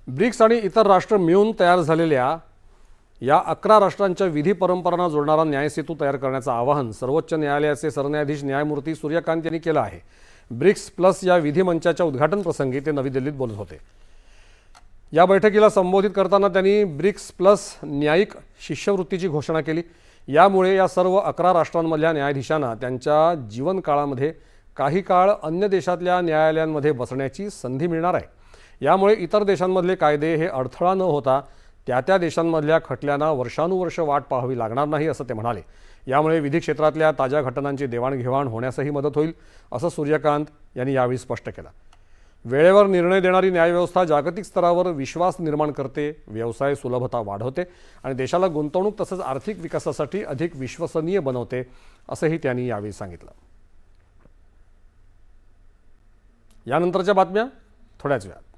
BRICS आणि इतर राष्ट्र मिळून तयार झालेल्या या 11 राष्ट्रांच्या विधी परंपरांना जोडणारा न्यायसेतू तयार करण्याचं आवाहन सर्वोच्च न्यायालयाचे सरन्यायाधीश न्यायमूर्ती सूर्यकांत यांनी केलं आहे। ब्रिक्स प्लस या विधी मंचाच्या उद्घाटन प्रसंगी ते नवी दिल्लीत बोलत होते। या बैठकीला संबोधित करताना त्यांनी ब्रिक्स प्लस न्यायिक शिष्यवृत्तीची घोषणा केली। यामुळे या सर्व 11 राष्ट्रांमधल्या न्यायाधीशांना त्यांच्या जीवनकाळामध्ये काही काळ अन्य देशातल्या न्यायालयांमध्ये बसण्याची संधी मिळणार आहे। यामुळे इतर देशांमधले कायदे हे अडथळा न होता त्या देशांमधल्या खटल्यांना वर्षानुवर्ष वाट पाहावी लागणार नाही असं ते म्हणाले। यामुळे विधी क्षेत्रातल्या ताज्या घटनांची देवाणघेवाण होण्यासही मदत होईल असं सूर्यकांत यांनी यावेळी स्पष्ट केलं। वेळेवर निर्णय देणारी न्यायव्यवस्था जागतिक स्तरावर विश्वास निर्माण करते, व्यवसाय सुलभता वाढवते आणि देशाला गुंतवणूक तसंच आर्थिक विकासासाठी अधिक विश्वसनीय बनवते असंही त्यांनी यावेळी सांगितलं। यानंतरच्या बातम्या थोड्याच वेळात।